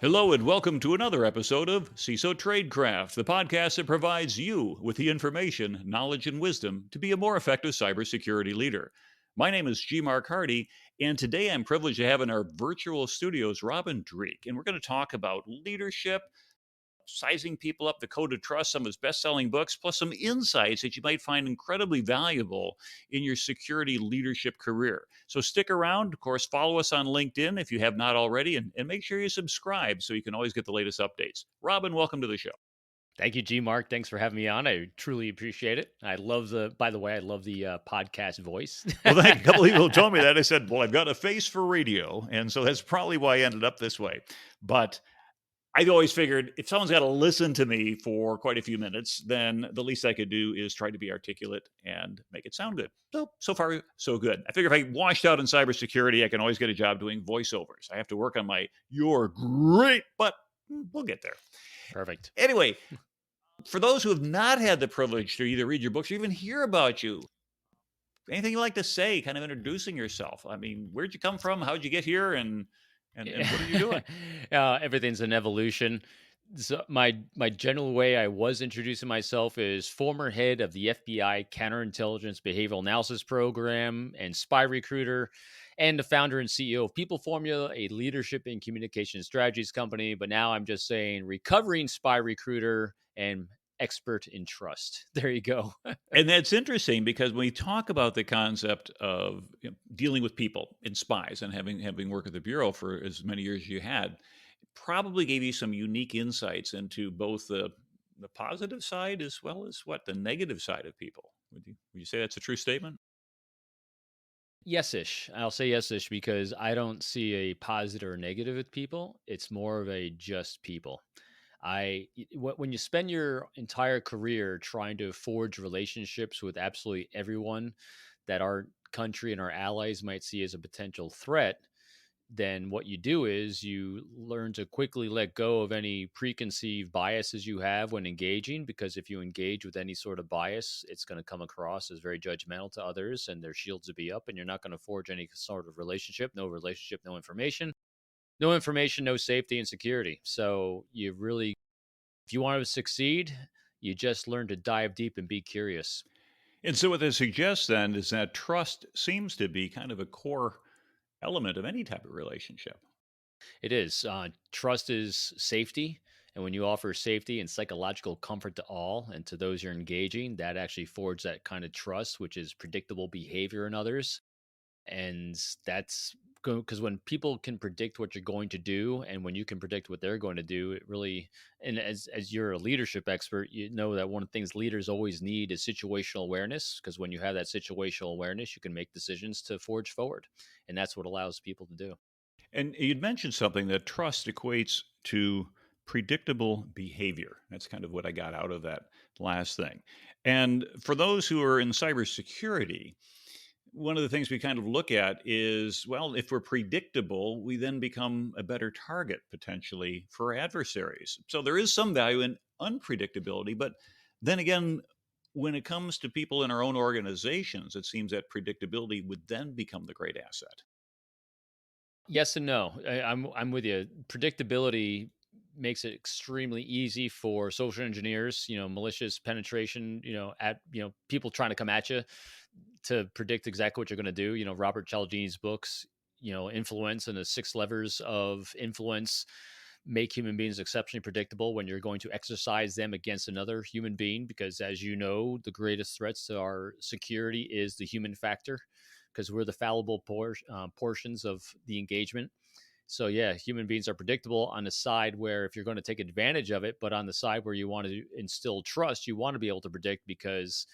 Hello and welcome to another episode of CISO Tradecraft, the podcast that provides you with the information, knowledge, and wisdom to be a more effective cybersecurity leader. My name is G. Mark Hardy, and today I'm privileged to have in our virtual studios Robin Dreeke, and we're going to talk about leadership, sizing people up, the code of trust, some of his best-selling books, plus some insights that you might find incredibly valuable in your security leadership career. So stick around. Of course, follow us on LinkedIn if you have not already, and make sure you subscribe so you can always get the latest updates. Robin, welcome to the show. Thank you, G Mark. Thanks for having me on. I truly appreciate it. By the way, I love the podcast voice. Well, thank you. A couple of people told me that. I said, well, I've got a face for radio. And so that's probably why I ended up this way. But I always figured if someone's got to listen to me for quite a few minutes, then the least I could do is try to be articulate and make it sound good. So far, so good. I figure if I washed out in cybersecurity, I can always get a job doing voiceovers. I have to work on my "you're great," but we'll get there. Perfect. Anyway, for those who have not had the privilege to either read your books or even hear about you, anything you like to say, kind of introducing yourself? I mean, where'd you come from? How'd you get here? And what are you doing? Everything's an evolution. So my general way I was introducing myself is former head of the FBI Counterintelligence Behavioral Analysis Program and spy recruiter, and the founder and CEO of People Formula, a leadership and communication strategies company. But now I'm just saying recovering spy recruiter and expert in trust. There you go. And that's interesting because when we talk about the concept of dealing with people and spies and having worked at the bureau for as many years as you had, it probably gave you some unique insights into both the positive side as well as what the negative side of people. Would you say that's a true statement? Yes-ish. I'll say yes-ish because I don't see a positive or negative with people. It's more of a just people. When you spend your entire career trying to forge relationships with absolutely everyone that our country and our allies might see as a potential threat, then what you do is you learn to quickly let go of any preconceived biases you have when engaging. Because if you engage with any sort of bias, it's going to come across as very judgmental to others and their shields to be up, and you're not going to forge any sort of relationship. No relationship, no information. No information, no safety and security. So you really, if you want to succeed, you just learn to dive deep and be curious. And so what this suggests then is that trust seems to be kind of a core element of any type of relationship. It is. Trust is safety. And when you offer safety and psychological comfort to all and to those you're engaging, that actually forges that kind of trust, which is predictable behavior in others. And that's because when people can predict what you're going to do and when you can predict what they're going to do, it really, and as you're a leadership expert, you know that one of the things leaders always need is situational awareness. Because when you have that situational awareness, you can make decisions to forge forward. And that's what allows people to do. And you'd mentioned something that trust equates to predictable behavior. That's kind of what I got out of that last thing. And for those who are in cybersecurity, one of the things we kind of look at is well, if we're predictable, we then become a better target potentially for adversaries. So there is some value in unpredictability. But then again, when it comes to people in our own organizations, it seems that predictability would then become the great asset. Yes and no. I'm with you. Predictability makes it extremely easy for social engineers, malicious penetration, at people trying to come at you to predict exactly what you're going to do. Robert Cialdini's books, Influence and the Six Levers of Influence make human beings exceptionally predictable when you're going to exercise them against another human being. Because as you know, the greatest threats to our security is the human factor, because we're the fallible portions of the engagement. So yeah, human beings are predictable on the side where if you're going to take advantage of it, but on the side where you want to instill trust, you want to be able to predict, because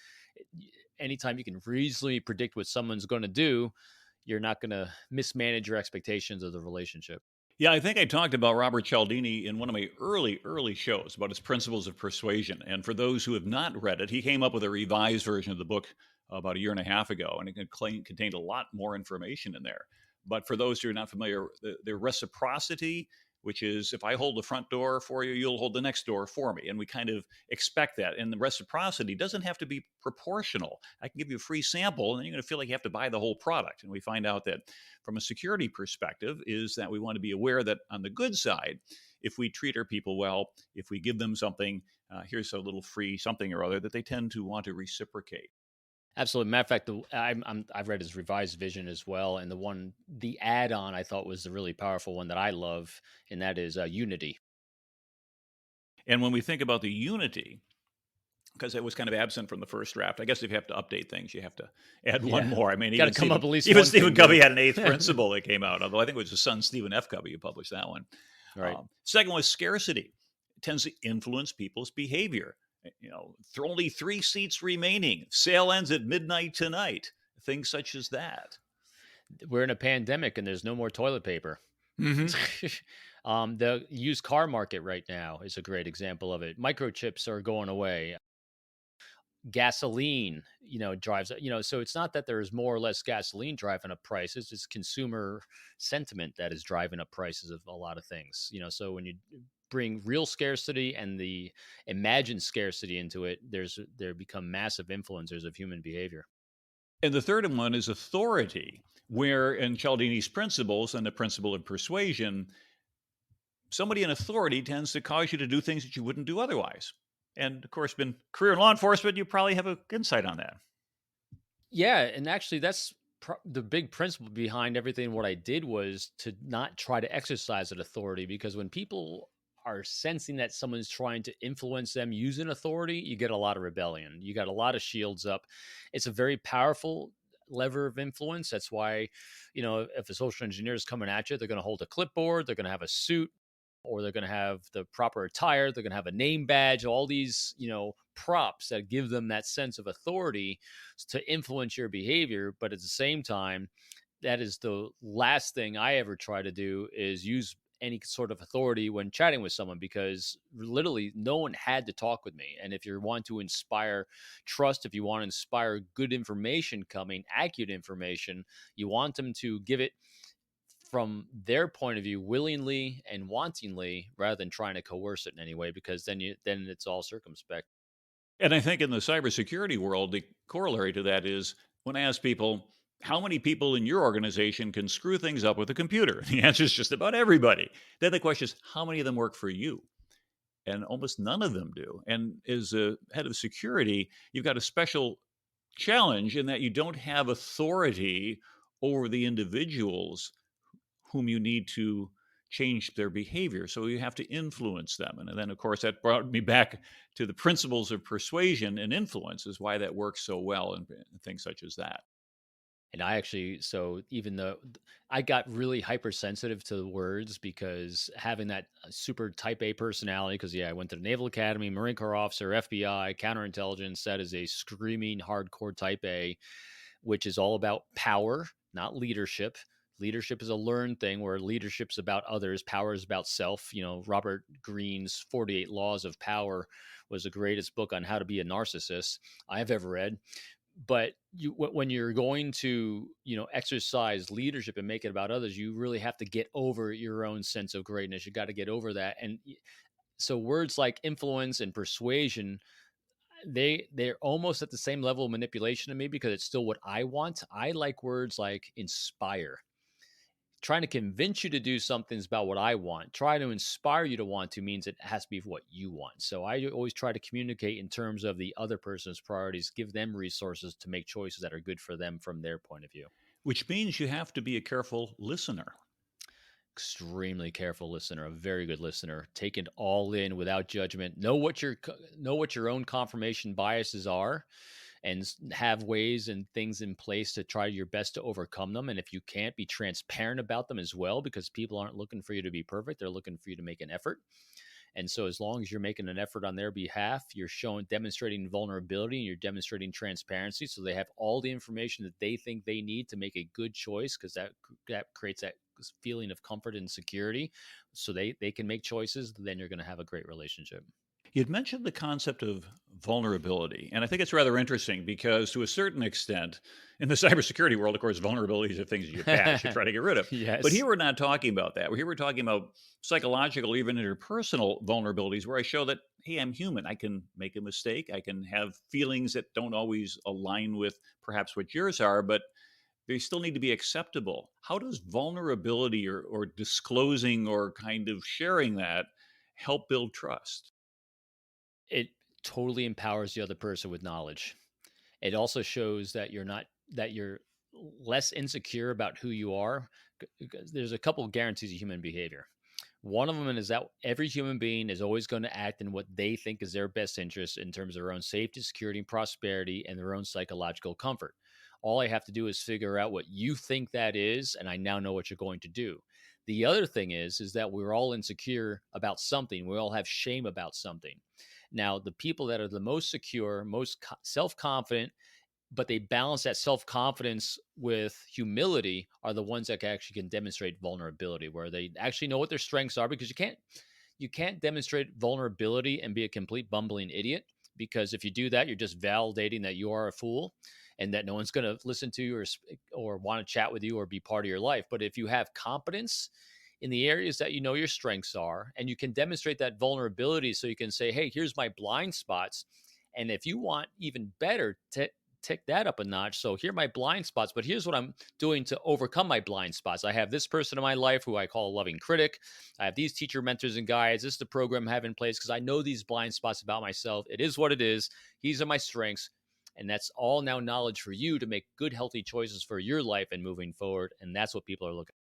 anytime you can reasonably predict what someone's going to do, you're not going to mismanage your expectations of the relationship. Yeah, I think I talked about Robert Cialdini in one of my early shows about his principles of persuasion. And for those who have not read it, he came up with a revised version of the book about a year and a half ago, and it contained a lot more information in there. But for those who are not familiar, the reciprocity, which is if I hold the front door for you, you'll hold the next door for me. And we kind of expect that. And the reciprocity doesn't have to be proportional. I can give you a free sample, and then you're going to feel like you have to buy the whole product. And we find out that from a security perspective is that we want to be aware that on the good side, if we treat our people well, if we give them something, here's a little free something or other, that they tend to want to reciprocate. Absolutely. Matter of fact, I've read his revised vision as well, and the add-on I thought was the really powerful one that I love, and that is unity. And when we think about the unity, because it was kind of absent from the first draft. I guess if you have to update things, you have to add one Yeah, more. I mean, got to even come up Stephen, at least even one Stephen thing new. Covey had an eighth principle that came out, although I think it was his son, Stephen F. Covey, who published that one. Right. Second was scarcity. It tends to influence people's behavior. Only 3 seats remaining. Sale ends at midnight tonight. Things such as that. We're in a pandemic, and there's no more toilet paper. Mm-hmm. The used car market right now is a great example of it. Microchips are going away. Gasoline, drives, so it's not that there's more or less gasoline driving up prices. It's consumer sentiment that is driving up prices of a lot of things. So when you bring real scarcity and the imagined scarcity into it, there become massive influencers of human behavior. And the third one is authority, where in Cialdini's principles and the principle of persuasion, somebody in authority tends to cause you to do things that you wouldn't do otherwise. And of course, been career in law enforcement, you probably have an insight on that. Yeah, and actually, that's the big principle behind everything. What I did was to not try to exercise that authority, because when people are sensing that someone's trying to influence them using authority, you get a lot of rebellion. You got a lot of shields up. It's a very powerful lever of influence. That's why, if a social engineer is coming at you, they're going to hold a clipboard, they're going to have a suit, or they're going to have the proper attire, they're going to have a name badge, all these, props that give them that sense of authority to influence your behavior. But at the same time, that is the last thing I ever try to do, is use any sort of authority when chatting with someone, because literally no one had to talk with me. And if you want to inspire trust, if you want to inspire good information coming, accurate information, you want them to give it from their point of view willingly and wantingly, rather than trying to coerce it in any way, because then it's all circumspect. And I think in the cybersecurity world, the corollary to that is when I ask people, how many people in your organization can screw things up with a computer? The answer is just about everybody. Then the question is, how many of them work for you? And almost none of them do. And as a head of security, you've got a special challenge in that you don't have authority over the individuals whom you need to change their behavior. So you have to influence them. And then, of course, that brought me back to the principles of persuasion and influence, is why that works so well and things such as that. And I actually, so even though I got really hypersensitive to the words, because having that super type A personality, because yeah, I went to the Naval Academy, Marine Corps officer, FBI, counterintelligence, that is a screaming hardcore type A, which is all about power, not leadership. Leadership is a learned thing, where leadership's about others, power is about self. Robert Greene's 48 Laws of Power was the greatest book on how to be a narcissist I have ever read. But when you're going to exercise leadership and make it about others, you really have to get over your own sense of greatness. You got to get over that. And so words like influence and persuasion, they're almost at the same level of manipulation to me, because it's still what I want. I like words like inspire. Trying to convince you to do something is about what I want. Try to inspire you to want to means it has to be what you want. So I always try to communicate in terms of the other person's priorities, give them resources to make choices that are good for them from their point of view. Which means you have to be a careful listener. Extremely careful listener, a very good listener. Take it all in without judgment. Know what your own confirmation biases are, and have ways and things in place to try your best to overcome them. And if you can't, be transparent about them as well, because people aren't looking for you to be perfect. They're looking for you to make an effort. And so as long as you're making an effort on their behalf, you're demonstrating vulnerability, and you're demonstrating transparency. So they have all the information that they think they need to make a good choice, because that creates that feeling of comfort and security. So they can make choices. Then you're going to have a great relationship. You'd mentioned the concept of vulnerability, and I think it's rather interesting because, to a certain extent, in the cybersecurity world, of course, vulnerabilities are things you patch, you try to get rid of. But Yes. here we're not talking about that. Here we're talking about psychological, even interpersonal vulnerabilities, where I show that, hey, I'm human. I can make a mistake. I can have feelings that don't always align with perhaps what yours are, but they still need to be acceptable. How does vulnerability or disclosing or kind of sharing that help build trust? It totally empowers the other person with knowledge. It also shows that you're less insecure about who you are, because there's a couple of guarantees of human behavior. One of them is that every human being is always going to act in what they think is their best interest in terms of their own safety, security, and prosperity, and their own psychological comfort. All I have to do is figure out what you think that is, and I now know what you're going to do. The other thing is that we're all insecure about something. We all have shame about something. Now, the people that are the most secure, most self confident, but they balance that self-confidence with humility are the ones that actually can demonstrate vulnerability, where they actually know what their strengths are, because you can't demonstrate vulnerability and be a complete bumbling idiot, because if you do that, you're just validating that you are a fool and that no one's going to listen to you or want to chat with you or be part of your life. But if you have competence in the areas that you know your strengths are, and you can demonstrate that vulnerability, so you can say, hey, here's my blind spots, and if you want even better to tick that up a notch. So here are my blind spots, but here's what I'm doing to overcome my blind spots. I have this person in my life who I call a loving critic. I have these teacher mentors and guides. This is the program I have in place because I know these blind spots about myself. It is what it is. These are my strengths. And that's all now knowledge for you to make good, healthy choices for your life and moving forward. And that's what people are looking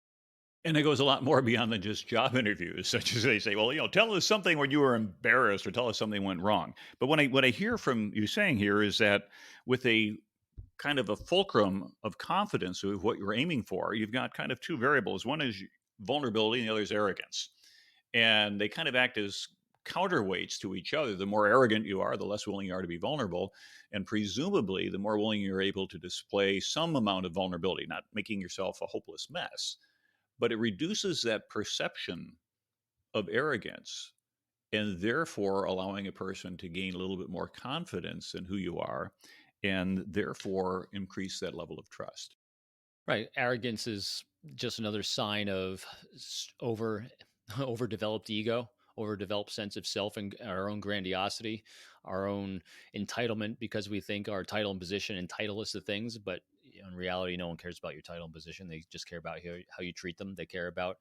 And it goes a lot more beyond than just job interviews, such as they say, well, tell us something when you were embarrassed or tell us something went wrong. But what I hear from you saying here is that with a kind of a fulcrum of confidence of what you're aiming for, you've got kind of two variables. One is vulnerability and the other is arrogance. And they kind of act as counterweights to each other. The more arrogant you are, the less willing you are to be vulnerable. And presumably, the more willing you're able to display some amount of vulnerability, not making yourself a hopeless mess, but it reduces that perception of arrogance and therefore allowing a person to gain a little bit more confidence in who you are and therefore increase that level of trust. right. Arrogance is just another sign of overdeveloped ego, overdeveloped sense of self and our own grandiosity, our own entitlement, because we think our title and position entitle us to things. But in reality, no one cares about your title and position. They just care about how you treat them. They care about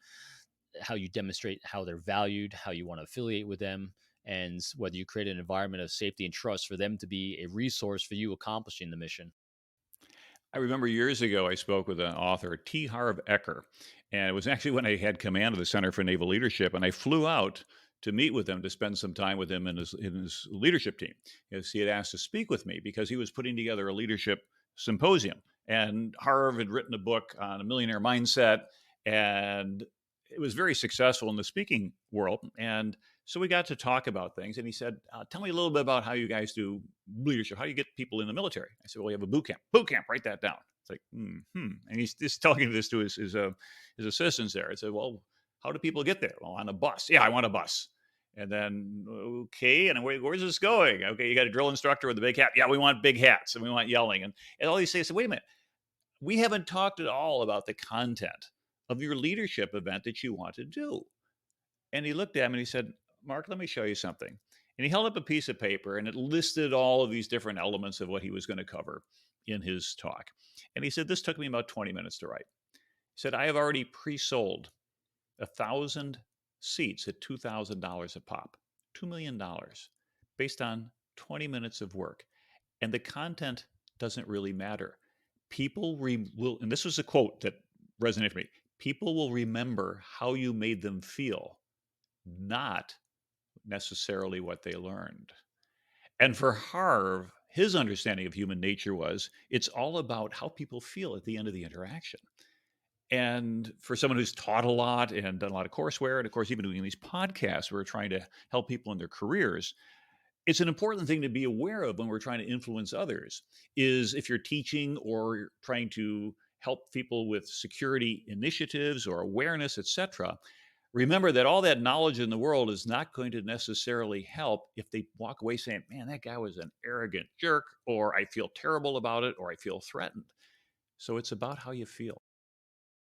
how you demonstrate how they're valued, how you want to affiliate with them, and whether you create an environment of safety and trust for them to be a resource for you accomplishing the mission. I remember years ago, I spoke with an author, T. Harv Eker, and it was actually when I had command of the Center for Naval Leadership, and I flew out to meet with him to spend some time with him and his leadership team. As he had asked to speak with me because he was putting together a leadership symposium, and Harv had written a book on a millionaire mindset, and it was very successful in the speaking world. And so we got to talk about things, and he said, "Tell me a little bit about how you guys do leadership. How do you get people in the military?" I said, "Well, we have a boot camp. Boot camp, write that down." It's like, and he's just talking this to his assistants there. I said, "Well, how do people get there?" "Well, on a bus." "Yeah, I want a bus." And then, okay, and where's this going? Okay, you got a drill instructor with a big hat. Yeah, we want big hats and we want yelling. And all these things. I said, wait a minute, we haven't talked at all about the content of your leadership event that you want to do. And he looked at me and he said, "Mark, let me show you something." And he held up a piece of paper and it listed all of these different elements of what he was going to cover in his talk. And he said, "This took me about 20 minutes to write." He said, "I have already pre sold 1,000 seats at $2,000 a pop, $2 million, based on 20 minutes of work. And the content doesn't really matter. Will," and this was a quote that resonated with me, "people will remember how you made them feel, not necessarily what they learned." And for Harv, his understanding of human nature was it's all about how people feel at the end of the interaction. And for someone who's taught a lot and done a lot of courseware, and of course, even doing these podcasts, we're trying to help people in their careers. It's an important thing to be aware of when we're trying to influence others is if you're teaching or you're trying to help people with security initiatives or awareness, etc. Remember that all that knowledge in the world is not going to necessarily help if they walk away saying, "Man, that guy was an arrogant jerk," or "I feel terrible about it," or "I feel threatened." So it's about how you feel.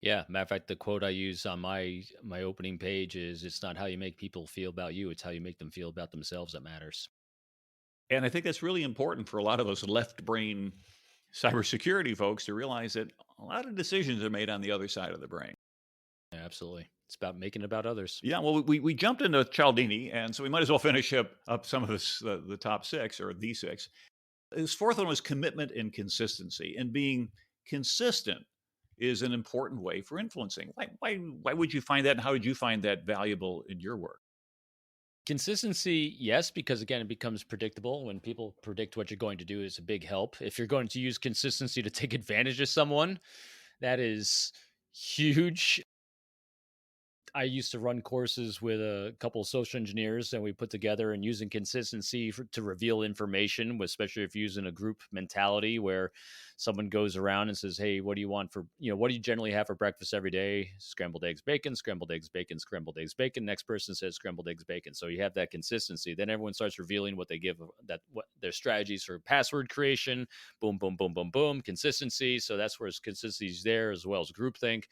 Yeah, matter of fact, the quote I use on my opening page is, "It's not how you make people feel about you; it's how you make them feel about themselves that matters." And I think that's really important for a lot of us left brain cybersecurity folks to realize that a lot of decisions are made on the other side of the brain. Yeah, absolutely. It's about making it about others. Yeah, well, we jumped into Cialdini, and so we might as well finish up some of the top six or the six. His fourth one was commitment and consistency, and being consistent is an important way for influencing. Why would you find that, and how did you find that valuable in your work? Consistency, yes, because again, it becomes predictable. When people predict what you're going to do is a big help. If you're going to use consistency to take advantage of someone, that is huge. I used to run courses with a couple of social engineers, and we put together and using consistency to reveal information, especially if you're using a group mentality where someone goes around and says, "Hey, what do you want for, what do you generally have for breakfast every day? Scrambled eggs, bacon, scrambled eggs, bacon, scrambled eggs, bacon." Next person says scrambled eggs, bacon. So you have that consistency. Then everyone starts revealing what they give, that what their strategies for password creation. Boom, boom, boom, boom, boom. Consistency. So that's where consistency is there, as well as groupthink.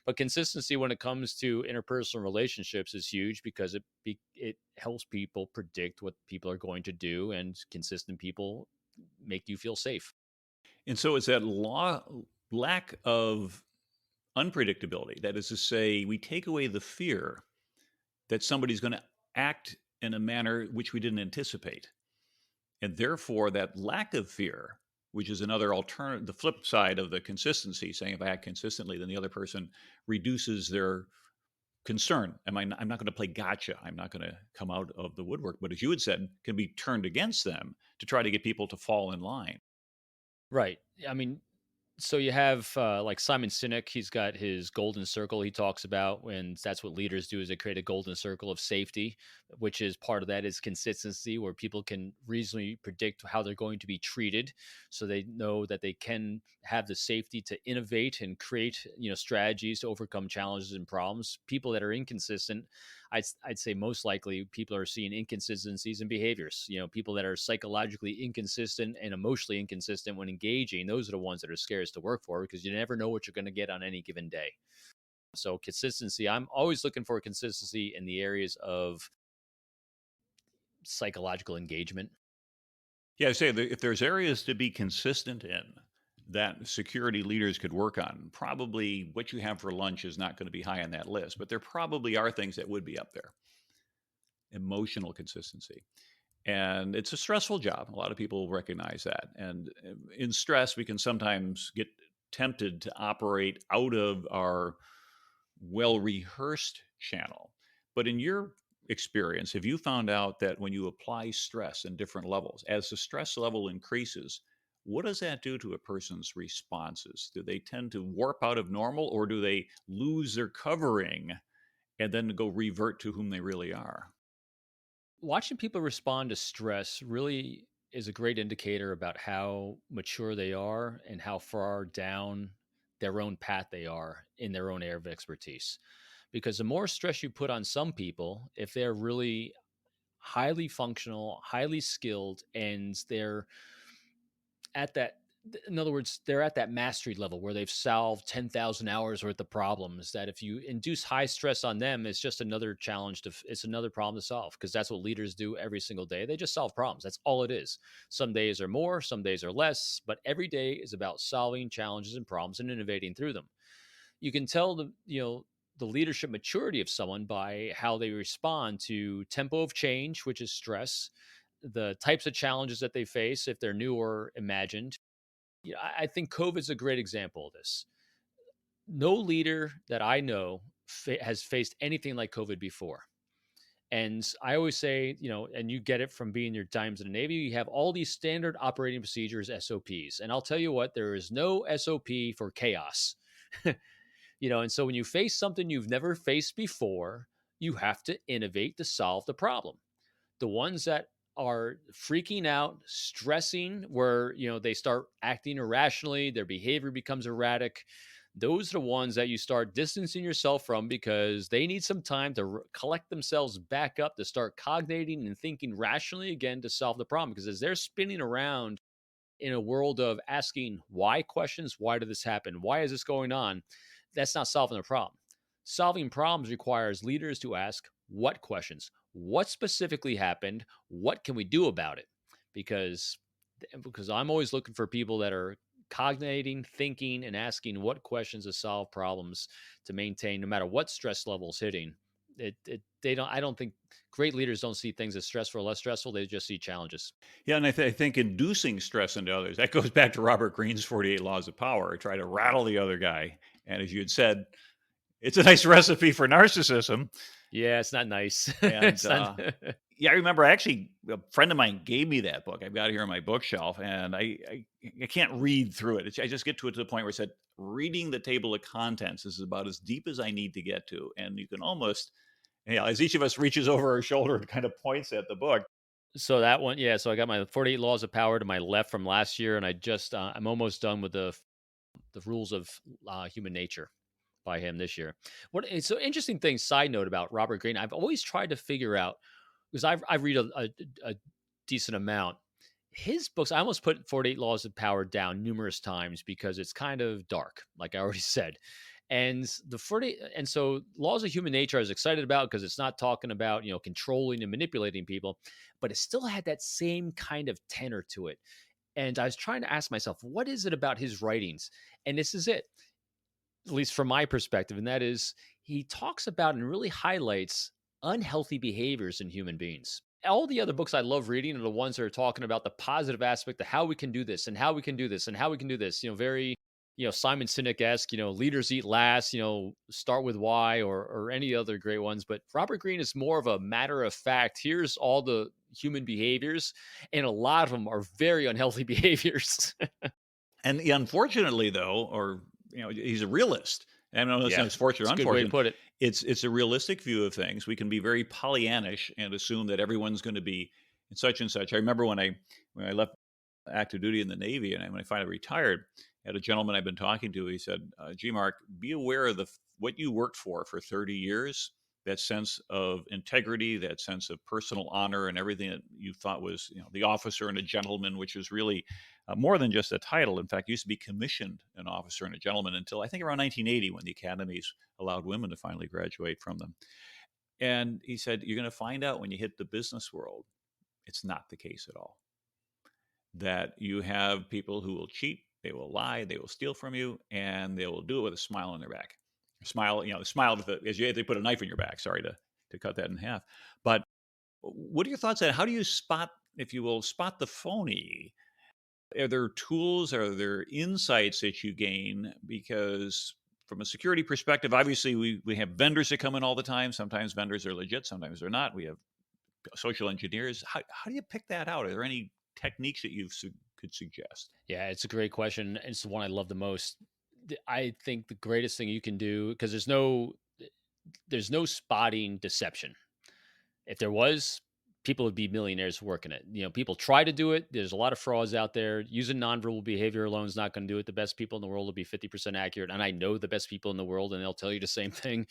But consistency when it comes to interpersonal relationships is huge because it helps people predict what people are going to do, and consistent people make you feel safe. And so it's that lack of unpredictability. That is to say, we take away the fear that somebody's going to act in a manner which we didn't anticipate. And therefore, that lack of fear, which is another alternative, the flip side of the consistency, saying if I act consistently, then the other person reduces their concern. I'm not going to play gotcha. I'm not going to come out of the woodwork. But as you had said, can be turned against them to try to get people to fall in line. Right. I mean, so you have like Simon Sinek. He's got his golden circle he talks about, and that's what leaders do, is they create a golden circle of safety, which is part of that is consistency, where people can reasonably predict how they're going to be treated, so they know that they can have the safety to innovate and create strategies to overcome challenges and problems. People that are inconsistent, I'd say most likely people are seeing inconsistencies in behaviors. People that are psychologically inconsistent and emotionally inconsistent when engaging, those are the ones that are scariest to work for, because you never know what you're going to get on any given day. So consistency, I'm always looking for consistency in the areas of psychological engagement. Yeah, I say that if there's areas to be consistent in that security leaders could work on, probably what you have for lunch is not going to be high on that list, but there probably are things that would be up there. Emotional consistency. And it's a stressful job. A lot of people recognize that. And in stress, we can sometimes get tempted to operate out of our well rehearsed channel. But in your experience, have you found out that when you apply stress in different levels, as the stress level increases, what does that do to a person's responses? Do they tend to warp out of normal, or do they lose their covering and then go revert to whom they really are? Watching people respond to stress really is a great indicator about how mature they are and how far down their own path they are in their own area of expertise. Because the more stress you put on some people, if they're really highly functional, highly skilled, and they're at that, in other words, they're at that mastery level where they've solved 10,000 hours worth of problems, that if you induce high stress on them, it's just another challenge it's another problem to solve, because that's what leaders do every single day. They just solve problems. That's all it is. Some days are more, some days are less, but every day is about solving challenges and problems and innovating through them. You can tell the leadership maturity of someone by how they respond to tempo of change, which is stress, the types of challenges that they face if they're new or imagined. I think COVID is a great example of this. No leader that I know has faced anything like COVID before. And I always say, and you get it from being your times in the Navy, you have all these standard operating procedures, SOPs. And I'll tell you what, there is no SOP for chaos. And so when you face something you've never faced before, you have to innovate to solve the problem. The ones that are freaking out, stressing, where they start acting irrationally, their behavior becomes erratic, those are the ones that you start distancing yourself from, because they need some time to collect themselves back up, to start cognating and thinking rationally again to solve the problem. Because as they're spinning around in a world of asking why questions, why did this happen, why is this going on, that's not solving the problem. Solving problems requires leaders to ask what questions, what specifically happened, what can we do about it? Because I'm always looking for people that are cognating, thinking, and asking what questions to solve problems to maintain, no matter what stress level is hitting. They don't. I don't think great leaders don't see things as stressful or less stressful. They just see challenges. Yeah, and I think inducing stress into others, that goes back to Robert Greene's 48 Laws of Power. Try to rattle the other guy. And as you had said, it's a nice recipe for narcissism. Yeah, it's not nice. And It's not. yeah, I remember actually a friend of mine gave me that book. I've got it here on my bookshelf, and I can't read through it. I just get to it to the point where it said, reading the table of contents is about as deep as I need to get to. And you can almost, yeah, as each of us reaches over our shoulder and kind of points at the book. So that one, yeah. So I got my 48 Laws of Power to my left from last year, and I'm almost done with the Rules of Human Nature by him this year. So interesting thing. Side note about Robert Greene, I've always tried to figure out, because I read a decent amount. His books, I almost put 48 Laws of Power down numerous times because it's kind of dark, like I already said. And so Laws of Human Nature I was excited about because it's not talking about, controlling and manipulating people, but it still had that same kind of tenor to it. And I was trying to ask myself, what is it about his writings? And this is it, at least from my perspective, and that is he talks about and really highlights unhealthy behaviors in human beings. All the other books I love reading are the ones that are talking about the positive aspect of how we can do this and how we can do this and how we can do this. Very, Simon Sinek-esque, leaders eat last, start with why, or any other great ones. But Robert Greene is more of a matter of fact. Here's all the human behaviors, and a lot of them are very unhealthy behaviors. And unfortunately, though, or he's a realist. I don't know if Yeah, it's fortunate it's or a good way to unfortunate. put it. It's a realistic view of things. We can be very Pollyannish and assume that everyone's going to be such and such. I remember when I left active duty in the Navy, and when I finally retired, I had a gentleman I've been talking to. He said, "G. Mark, be aware of what you worked for 30 years. That sense of integrity, that sense of personal honor, and everything that you thought was, the officer and a gentleman, which was really more than just a title. In fact, it used to be commissioned an officer and a gentleman until I think around 1980 when the academies allowed women to finally graduate from them." And he said, "You're going to find out when you hit the business world, it's not the case at all. That you have people who will cheat, they will lie, they will steal from you, and they will do it with a smile on their back. Smile, smile with as they put a knife in your back. Sorry to cut that in half. But what are your thoughts on how do you spot, if you will, spot the phony? Are there tools? Are there insights that you gain? Because from a security perspective, obviously we have vendors that come in all the time. Sometimes vendors are legit, sometimes they're not. We have social engineers. How do you pick that out? Are there any techniques that you could suggest? Yeah, it's a great question. It's the one I love the most. I think the greatest thing you can do, because there's no spotting deception. If there was, people would be millionaires working it. People try to do it. There's a lot of frauds out there. Using nonverbal behavior alone is not going to do it. The best people in the world will be 50% accurate. And I know the best people in the world, and they'll tell you the same thing.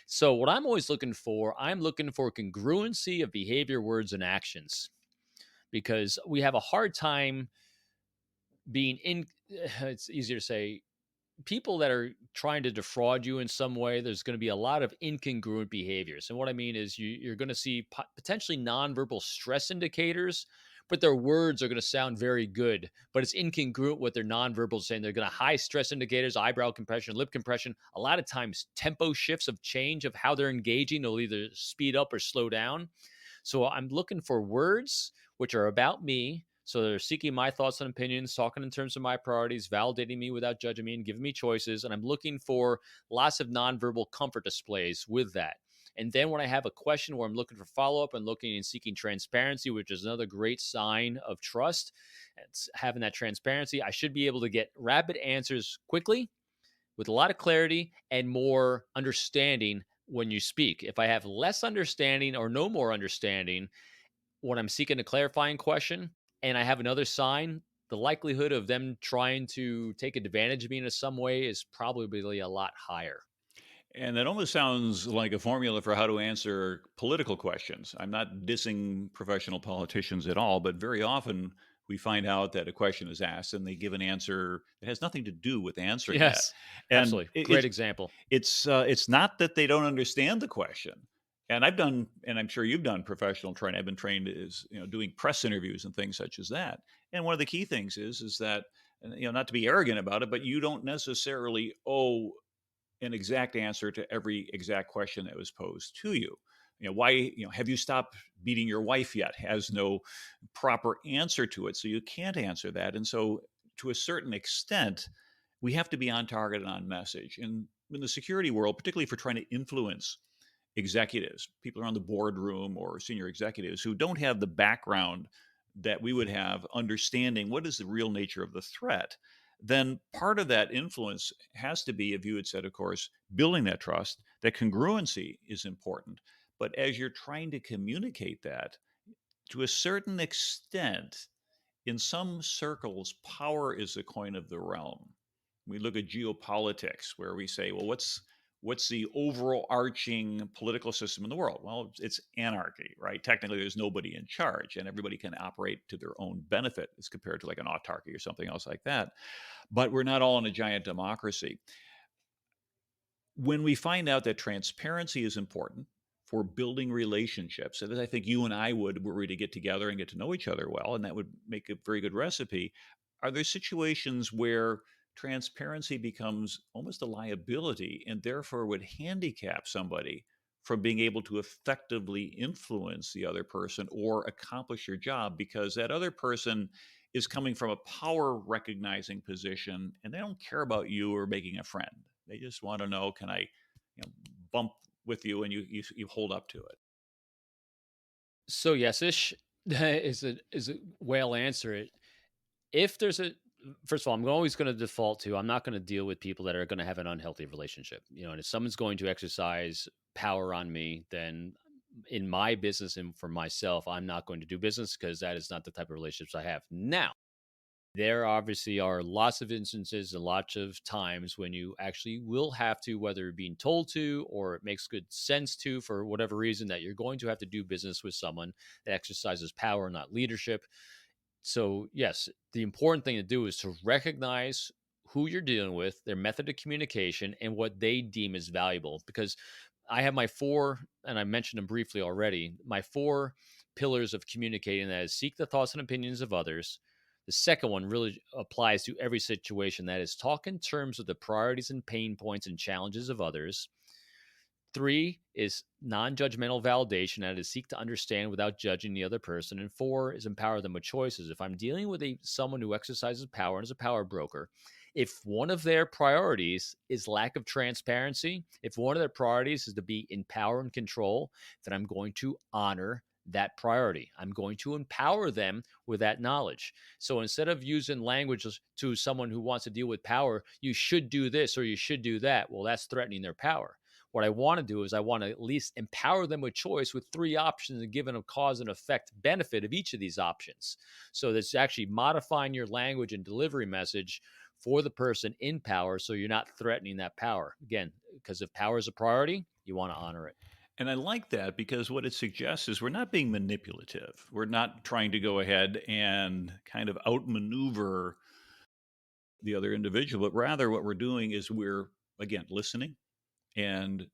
So what I'm looking for congruency of behavior, words, and actions, because we have a hard time being in it's easier to say, people that are trying to defraud you in some way, there's going to be a lot of incongruent behaviors. And what I mean is you're going to see potentially nonverbal stress indicators, but their words are going to sound very good, but it's incongruent what their nonverbal saying. They're going to high stress indicators, eyebrow compression, lip compression. A lot of times tempo shifts of change of how they're engaging. They'll either speed up or slow down. So I'm looking for words which are about me. So they're seeking my thoughts and opinions, talking in terms of my priorities, validating me without judging me and giving me choices. And I'm looking for lots of nonverbal comfort displays with that. And then when I have a question where I'm looking for follow-up and looking and seeking transparency, which is another great sign of trust, it's having that transparency, I should be able to get rapid answers quickly with a lot of clarity and more understanding when you speak. If I have less understanding or no more understanding when I'm seeking a clarifying question and I have another sign, the likelihood of them trying to take advantage of me in some way is probably a lot higher. And that almost sounds like a formula for how to answer political questions. I'm not dissing professional politicians at all, but very often we find out that a question is asked and they give an answer that has nothing to do with answering that. Yes, And absolutely. Great example. it's not that they don't understand the question. And I've done, and I'm sure you've done professional training. I've been trained as doing press interviews and things such as that. And one of the key things is that And, not to be arrogant about it, but you don't necessarily owe an exact answer to every exact question that was posed to you. Why, have you stopped beating your wife yet? Has no proper answer to it. So you can't answer that. And so, to a certain extent, we have to be on target and on message. And in the security world, particularly for trying to influence executives, people around the boardroom or senior executives who don't have the background that we would have understanding what is the real nature of the threat, then part of that influence has to be, if you had said, of course, building that trust, that congruency is important. But as you're trying to communicate that, to a certain extent, in some circles, power is the coin of the realm. We look at geopolitics, where we say, well, what's the overarching political system in the world? Well, it's anarchy, right? Technically, there's nobody in charge, and everybody can operate to their own benefit as compared to like an autarky or something else like that. But we're not all in a giant democracy. When we find out that transparency is important for building relationships, and as I think you and I would, were we to get together and get to know each other well, and that would make a very good recipe, are there situations where transparency becomes almost a liability and therefore would handicap somebody from being able to effectively influence the other person or accomplish your job because that other person is coming from a power recognizing position and they don't care about you or making a friend. They just want to know, can I, bump with you, and you hold up to it. So yes-ish is a way I'll answer it. If there's a First of all, I'm always going to default to I'm not going to deal with people that are going to have an unhealthy relationship. And if someone's going to exercise power on me, then in my business and for myself, I'm not going to do business because that is not the type of relationships I have. Now, there obviously are lots of instances and lots of times when you actually will have to, whether being told to or it makes good sense to, for whatever reason, that you're going to have to do business with someone that exercises power, not leadership. So, yes, the important thing to do is to recognize who you're dealing with, their method of communication, and what they deem as valuable. Because I have my four, and I mentioned them briefly already, my four pillars of communicating, that is seek the thoughts and opinions of others. The second one really applies to every situation, that is talk in terms of the priorities and pain points and challenges of others. Three is non-judgmental validation, that is seek to understand without judging the other person. And four is empower them with choices. If I'm dealing with someone who exercises power and is a power broker, if one of their priorities is lack of transparency, if one of their priorities is to be in power and control, then I'm going to honor that priority. I'm going to empower them with that knowledge. So instead of using language to someone who wants to deal with power, you should do this or you should do that, well, that's threatening their power. What I want to do is I want to at least empower them with choice with three options and give them a cause and effect benefit of each of these options. So that's actually modifying your language and delivery message for the person in power, so you're not threatening that power. Again, because if power is a priority, you want to honor it. And I like that because what it suggests is we're not being manipulative. We're not trying to go ahead and kind of outmaneuver the other individual, but rather what we're doing is we're, again, listening and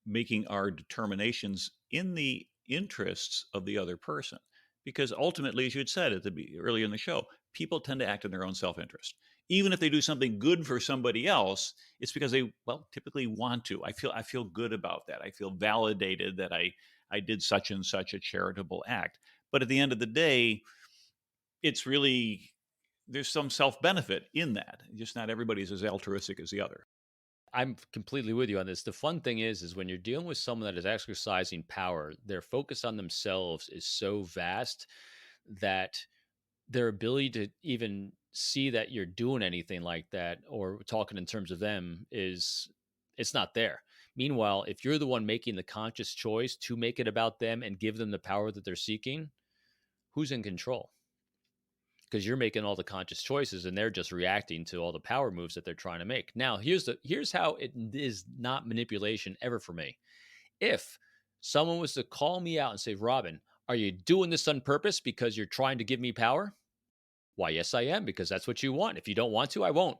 making our determinations in the interests of the other person. Because ultimately, as you had said earlier in the show, people tend to act in their own self-interest. Even if they do something good for somebody else, it's because they, well, typically want to. I feel good about that. I feel validated that I did such and such a charitable act. But at the end of the day, it's really, there's some self-benefit in that. Just not everybody's as altruistic as the other. I'm completely with you on this. The fun thing is when you're dealing with someone that is exercising power, their focus on themselves is so vast that their ability to even see that you're doing anything like that or talking in terms of them is it's not there. Meanwhile, if you're the one making the conscious choice to make it about them and give them the power that they're seeking, who's in control? Because you're making all the conscious choices and they're just reacting to all the power moves that they're trying to make. Now, here's how it is not manipulation ever for me. If someone was to call me out and say, "Robin, are you doing this on purpose because you're trying to give me power?" Why, yes, I am, because that's what you want. If you don't want to, I won't.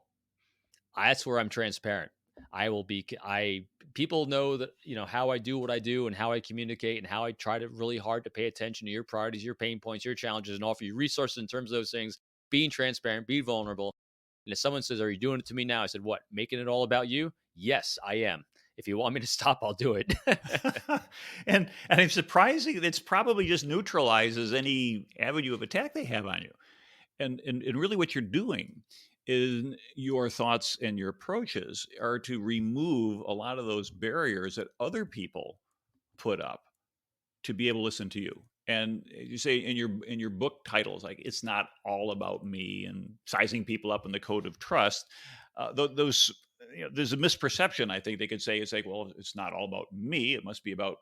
That's where I'm transparent. I will be, I, people know that, how I do what I do and how I communicate and how I try to really hard to pay attention to your priorities, your pain points, your challenges, and offer you resources in terms of those things, being transparent, be vulnerable. And if someone says, "Are you doing it to me now?" I said, "What? Making it all about you?" Yes, I am. If you want me to stop, I'll do it. And it's surprising. It's probably just neutralizes any avenue of attack they have on you. And really, what you're doing is your thoughts and your approaches are to remove a lot of those barriers that other people put up to be able to listen to you. And you say in your book titles, like it's not all about me and sizing people up in the code of trust. Those there's a misperception. I think they could say it's like, well, it's not all about me. It must be about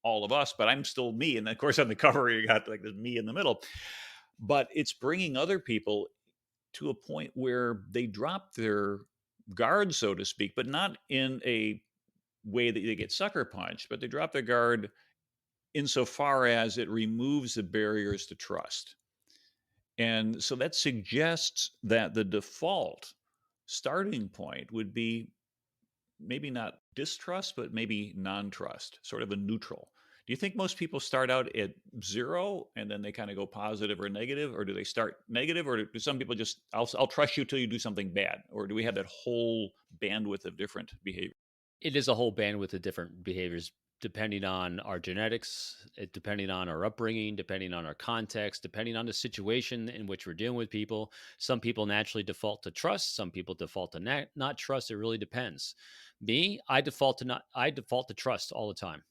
all of us. But I'm still me. And of course, on the cover, you got like the me in the middle. But it's bringing other people to a point where they drop their guard, so to speak, but not in a way that they get sucker punched, but they drop their guard insofar as it removes the barriers to trust. And so that suggests that the default starting point would be maybe not distrust, but maybe non trust, sort of a neutral. Do you think most people start out at zero and then they kind of go positive or negative? Or do they start negative? Or do some people just, I'll trust you till you do something bad? Or do we have that whole bandwidth of different behavior? It is a whole bandwidth of different behaviors depending on our genetics, depending on our upbringing, depending on our context, depending on the situation in which we're dealing with people. Some people naturally default to trust, some people default to not trust. It really depends. Me, I default to trust all the time.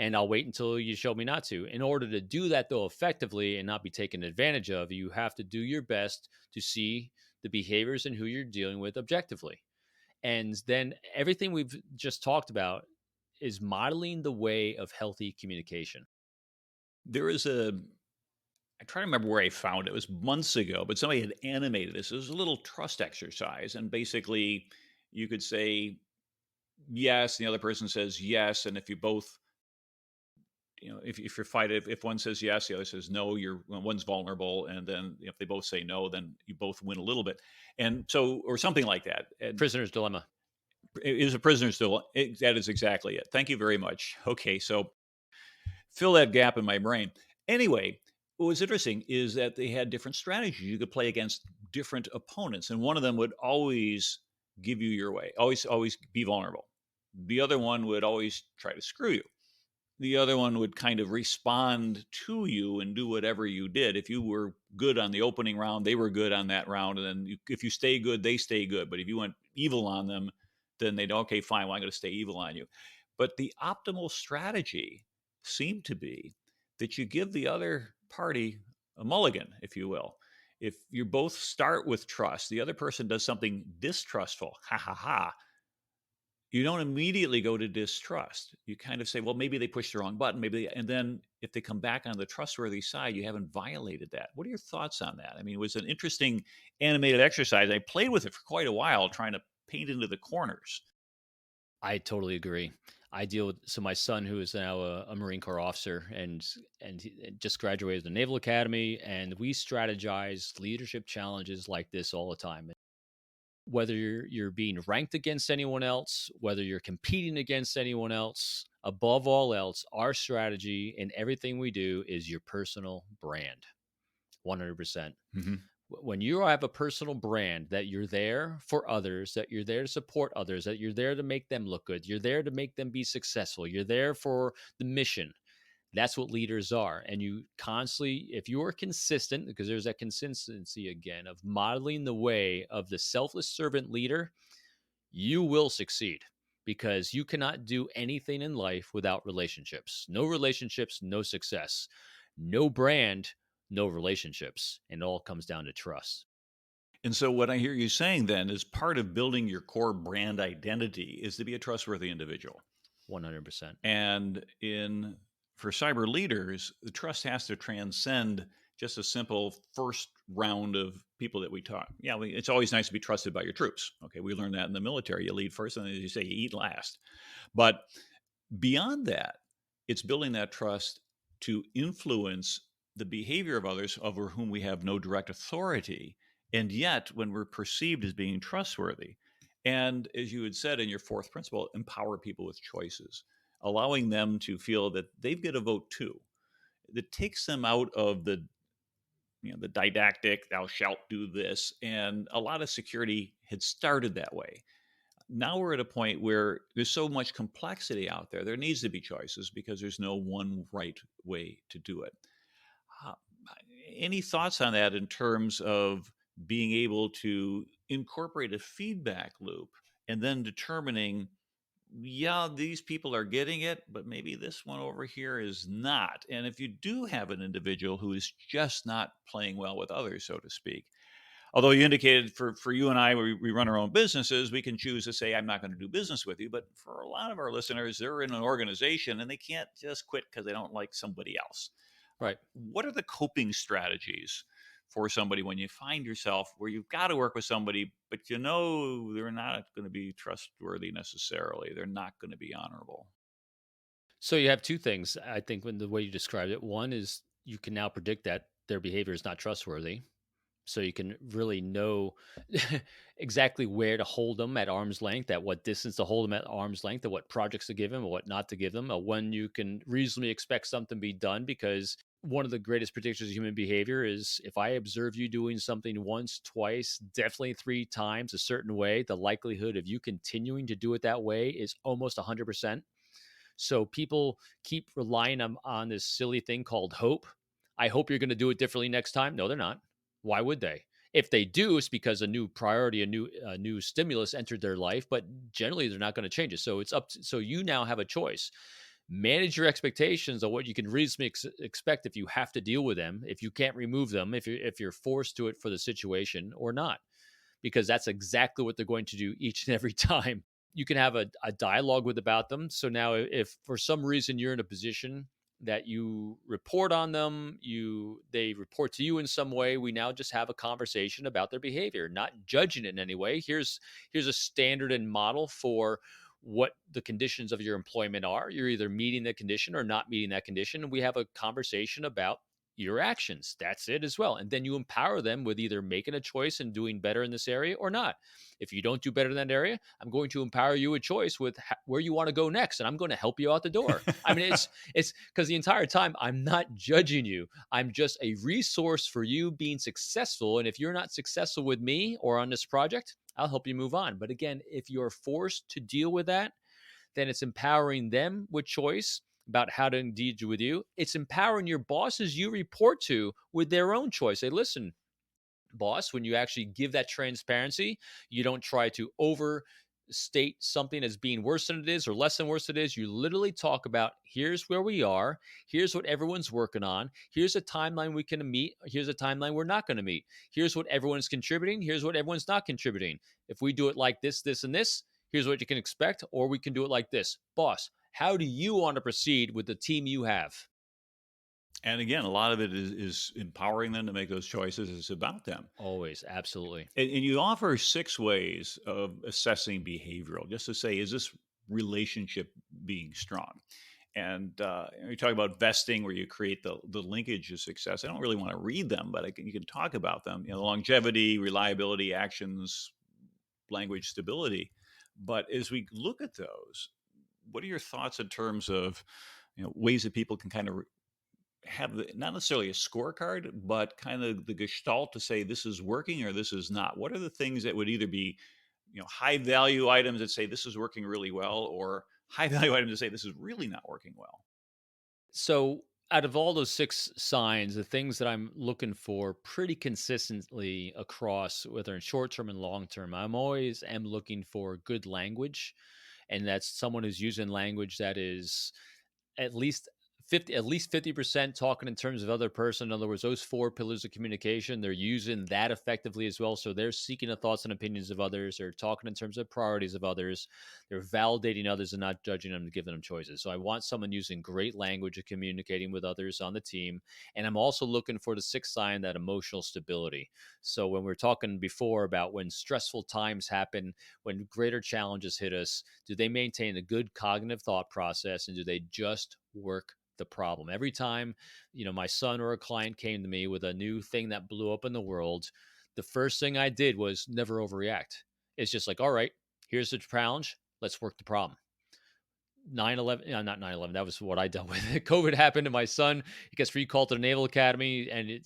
And I'll wait until you show me not to. In order to do that though effectively and not be taken advantage of, you have to do your best to see the behaviors and who you're dealing with objectively. And then everything we've just talked about is modeling the way of healthy communication. There is a, I try to remember where I found it. It was months ago, but somebody had animated this. It was a little trust exercise. And basically, you could say yes, and the other person says yes. And if you both, if you're fighting, if one says yes, the other says no, one's vulnerable. And then if they both say no, then you both win a little bit. And so, or something like that. And Prisoner's dilemma. it is a prisoner still. That is exactly it. Thank you very much. Okay. So fill that gap in my brain. Anyway, what was interesting is that they had different strategies. You could play against different opponents, and one of them would always give you your way, always be vulnerable. The other one would always try to screw you. The other one would kind of respond to you and do whatever you did. If you were good on the opening round, they were good on that round. And then if you stay good, they stay good. But if you went evil on them, then they'd, okay, fine, well, I'm going to stay evil on you. But the optimal strategy seemed to be that you give the other party a mulligan, if you will. If you both start with trust, the other person does something distrustful, ha ha ha, you don't immediately go to distrust. You kind of say, well, maybe they pushed the wrong button, and then if they come back on the trustworthy side, you haven't violated that. What are your thoughts on that? I mean, it was an interesting animated exercise. I played with it for quite a while, trying to paint into the corners. I totally agree. I deal with my son, who is now a Marine Corps officer, and he just graduated the Naval Academy, and we strategize leadership challenges like this all the time. Whether you're being ranked against anyone else, whether you're competing against anyone else, above all else, our strategy in everything we do is your personal brand. 100%. Mm-hmm. When you have a personal brand that you're there for others, that you're there to support others, that you're there to make them look good, you're there to make them be successful, you're there for the mission. That's what leaders are. And you constantly, if you are consistent, because there's that consistency again of modeling the way of the selfless servant leader, you will succeed, because you cannot do anything in life without relationships. No relationships, no success. No brand, no relationships. And it all comes down to trust. And so, what I hear you saying then is part of building your core brand identity is to be a trustworthy individual. 100%. And for cyber leaders, the trust has to transcend just a simple first round of people that we talk. Yeah, it's always nice to be trusted by your troops. Okay, we learned that in the military. You lead first, and as you say, you eat last. But beyond that, it's building that trust to influence the behavior of others over whom we have no direct authority. And yet, when we're perceived as being trustworthy, and as you had said in your fourth principle, empower people with choices, allowing them to feel that they've got a vote too. That takes them out of the the didactic, thou shalt do this. And a lot of security had started that way. Now we're at a point where there's so much complexity out there. There needs to be choices because there's no one right way to do it. Uh, any thoughts on that in terms of being able to incorporate a feedback loop and then determining, yeah, these people are getting it, but maybe this one over here is not. And if you do have an individual who is just not playing well with others, so to speak, although you indicated for you and I, we run our own businesses, we can choose to say, I'm not going to do business with you. But for a lot of our listeners, they're in an organization and they can't just quit because they don't like somebody else. Right. What are the coping strategies for somebody when you find yourself where you've got to work with somebody, but they're not going to be trustworthy necessarily? They're not going to be honorable. So you have two things, I think, when the way you described it. One is you can now predict that their behavior is not trustworthy. So you can really know exactly where to hold them at arm's length, at what distance to hold them at arm's length, at what projects to give them, or what not to give them, or when you can reasonably expect something to be done. Because one of the greatest predictors of human behavior is if I observe you doing something once, twice, definitely three times a certain way, the likelihood of you continuing to do it that way is almost 100%. So people keep relying on this silly thing called hope. I hope you're going to do it differently next time. No, they're not. Why would they? If they do, it's because a new priority, a new stimulus entered their life. But generally, they're not going to change it. So it's up. So you now have a choice. Manage your expectations of what you can reasonably expect if you have to deal with them, if you can't remove them, if you're forced to it for the situation or not, because that's exactly what they're going to do each and every time. You can have a dialogue with about them. So now if for some reason you're in a position that you report on them, they report to you in some way, we now just have a conversation about their behavior, not judging it in any way. Here's a standard and model for what the conditions of your employment are. You're either meeting the condition or not meeting that condition. And we have a conversation about your actions. That's it as well. And then you empower them with either making a choice and doing better in this area or not. If you don't do better in that area, I'm going to empower you a choice with where you want to go next, and I'm going to help you out the door. I mean, it's because the entire time I'm not judging you. I'm just a resource for you being successful. And if you're not successful with me or on this project, I'll help you move on. But again, if you're forced to deal with that, then it's empowering them with choice about how to engage with you. It's empowering your bosses you report to with their own choice. Say, listen, boss, when you actually give that transparency, you don't try to overstate something as being worse than it is or less than worse it is. You literally talk about here's where we are, here's what everyone's working on, here's a timeline we can meet, here's a timeline we're not going to meet, here's what everyone's contributing, here's what everyone's not contributing. If we do it like this, and this, here's what you can expect, or we can do it like this. Boss, how do you want to proceed with the team you have? And again, a lot of it is empowering them to make those choices. It's about them. Always, absolutely. And you offer 6 ways of assessing behavioral, just to say, is this relationship being strong? And you talk about vesting, where you create the linkage of success. I don't really want to read them, but you can talk about them. Longevity, reliability, actions, language, stability. But as we look at those, what are your thoughts in terms of ways that people can kind of have not necessarily a scorecard, but kind of the gestalt to say this is working or this is not? What are the things that would either be, high value items that say this is working really well, or high value items that say this is really not working well? So, out of all those six signs, the things that I'm looking for pretty consistently across, whether in short term and long term, I'm always am looking for good language, and that's someone who's using language that is at least 50% talking in terms of other person. In other words, those four pillars of communication, they're using that effectively as well. So they're seeking the thoughts and opinions of others. They're talking in terms of priorities of others. They're validating others and not judging them to giving them choices. So I want someone using great language of communicating with others on the team. And I'm also looking for the sixth sign, that emotional stability. So when we were talking before about when stressful times happen, when greater challenges hit us, do they maintain a good cognitive thought process, and do they just work the problem? Every time, my son or a client came to me with a new thing that blew up in the world, the first thing I did was never overreact. It's just like, all right, here's the challenge. Let's work the problem. 9/11, not 9/11. That was what I dealt with. COVID happened to my son. He gets recalled to the Naval Academy, and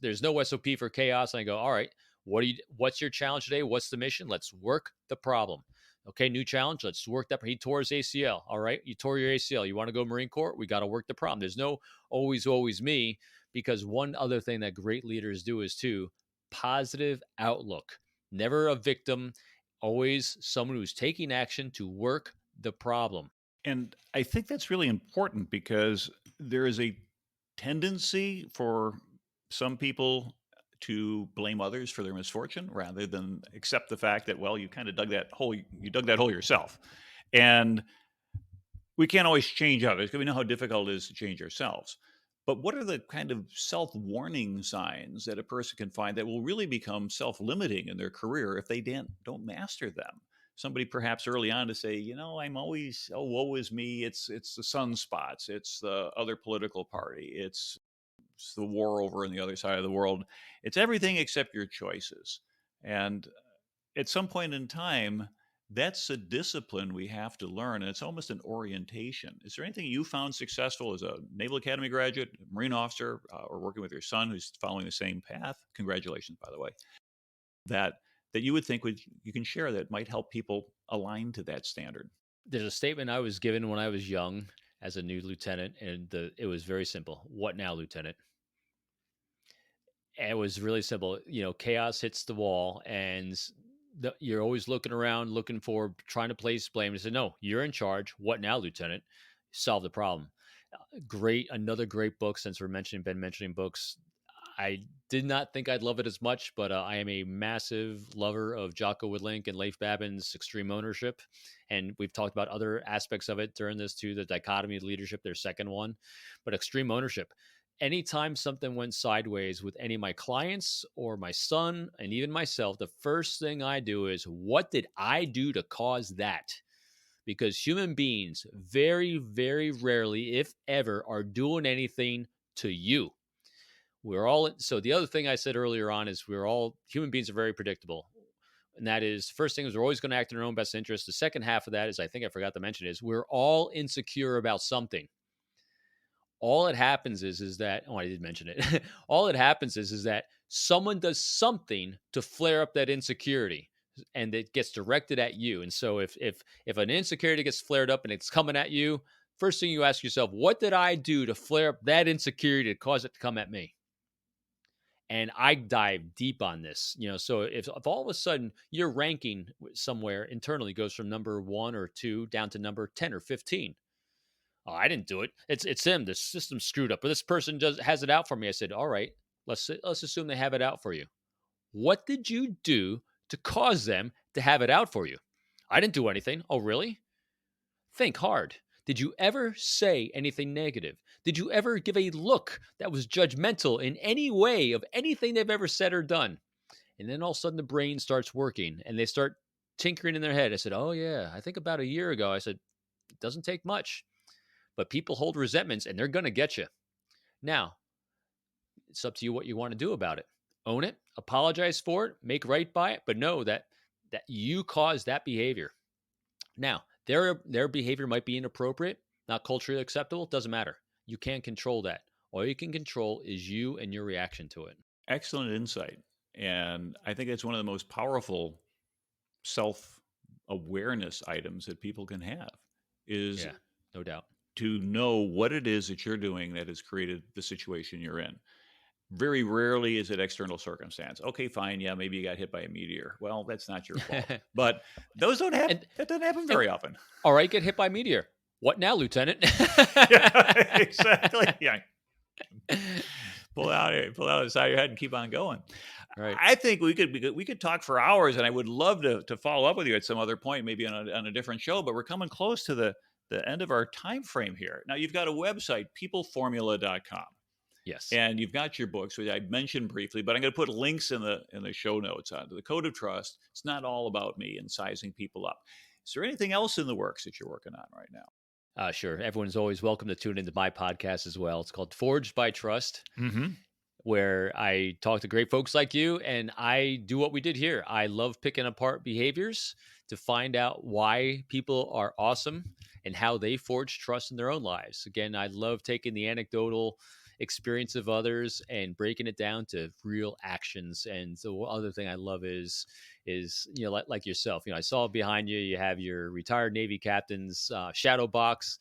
there's no SOP for chaos. And I go, all right, what's your challenge today? What's the mission? Let's work the problem. Okay, new challenge. Let's work that. He tore his ACL. All right, you tore your ACL. You want to go Marine Corps? We got to work the problem. There's no always me, because one other thing that great leaders do is too positive outlook. Never a victim, always someone who's taking action to work the problem. And I think that's really important because there is a tendency for some people to blame others for their misfortune rather than accept the fact that, well, you kind of dug that hole, you dug that hole yourself. And we can't always change others because we know how difficult it is to change ourselves. But what are the kind of self warning signs that a person can find that will really become self limiting in their career if they don't master them? Somebody perhaps early on to say, I'm always, oh, woe is me. It's the sunspots. It's the other political party. It's the war over on the other side of the world. It's everything except your choices. And at some point in time, that's a discipline we have to learn, and it's almost an orientation. Is there anything you found successful as a Naval Academy graduate, Marine officer, or working with your son who's following the same path? Congratulations, by the way. That you would think you can share that might help people align to that standard. There's a statement I was given when I was young as a new lieutenant, and it was very simple. What now, Lieutenant? And it was really simple. Chaos hits the wall, and you're always looking around, looking for, trying to place blame. I said, no, you're in charge. What now, Lieutenant? Solve the problem. Another great book, since been mentioning books. I did not think I'd love it as much, but I am a massive lover of Jocko Willink and Leif Babin's Extreme Ownership. And we've talked about other aspects of it during this too, the dichotomy of leadership, their second one. But Extreme Ownership, anytime something went sideways with any of my clients or my son and even myself, the first thing I do is, what did I do to cause that? Because human beings very, very rarely, if ever, are doing anything to you. So the other thing I said earlier on is human beings are very predictable. And that is, first thing is, we're always going to act in our own best interest. The second half of that is, I think I forgot to mention, is we're all insecure about something. All it happens is that, oh, I did mention it. All it happens is that someone does something to flare up that insecurity, and it gets directed at you. And so if an insecurity gets flared up and it's coming at you, first thing you ask yourself, what did I do to flare up that insecurity to cause it to come at me? And I dive deep on this, so if all of a sudden your ranking somewhere internally goes from number 1 or 2 down to number 10 or 15. Oh, I didn't do it. It's him. The system's screwed up, but this person has it out for me. I said, all right, let's assume they have it out for you. What did you do to cause them to have it out for you? I didn't do anything. Oh, really? Think hard. Did you ever say anything negative? Did you ever give a look that was judgmental in any way of anything they've ever said or done? And then all of a sudden the brain starts working and they start tinkering in their head. I said, oh, yeah, I think about a year ago, I said, it doesn't take much, but people hold resentments and they're going to get you. Now, it's up to you what you want to do about it. Own it, apologize for it, make right by it, but know that you caused that behavior. Now, their behavior might be inappropriate, not culturally acceptable. Doesn't matter. You can't control that. All you can control is you and your reaction to it. Excellent insight. And I think it's one of the most powerful self-awareness items that people can have is, yeah, no doubt, to know what it is that you're doing that has created the situation you're in. Very rarely is it external circumstance. Okay, fine. Yeah, maybe you got hit by a meteor. Well, that's not your fault. But those don't happen. That doesn't happen very often. All right, get hit by a meteor. What now, Lieutenant? Yeah, exactly. Yeah. Pull out the side of your head and keep on going. Right. I think we could talk for hours, and I would love to follow up with you at some other point, maybe on a different show. But we're coming close to the end of our time frame here. Now, you've got a website, peopleformula.com. Yes. And you've got your books, which I mentioned briefly, but I'm going to put links in the show notes onto the Code of Trust. It's not all about me and sizing people up. Is there anything else in the works that you're working on right now? Sure. Everyone's always welcome to tune into my podcast as well. It's called Forged by Trust, where I talk to great folks like you, and I do what we did here. I love picking apart behaviors to find out why people are awesome and how they forge trust in their own lives. Again, I love taking the anecdotal experience of others and breaking it down to real actions. And the other thing I love is like yourself. I saw behind you, you have your retired Navy captain's shadow box.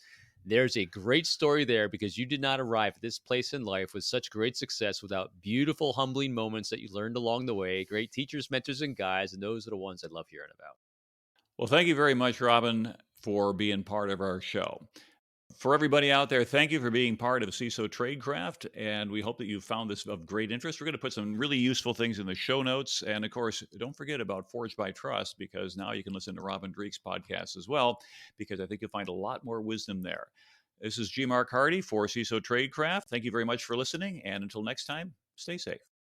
There's a great story there because you did not arrive at this place in life with such great success without beautiful, humbling moments that you learned along the way. Great teachers, mentors, and guides. And those are the ones I love hearing about. Well, thank you very much, Robin, for being part of our show. For everybody out there, thank you for being part of CISO Tradecraft, and we hope that you found this of great interest. We're going to put some really useful things in the show notes, and of course, don't forget about Forged by Trust, because now you can listen to Robin Dreeke's podcast as well, because I think you'll find a lot more wisdom there. This is G. Mark Hardy for CISO Tradecraft. Thank you very much for listening, and until next time, stay safe.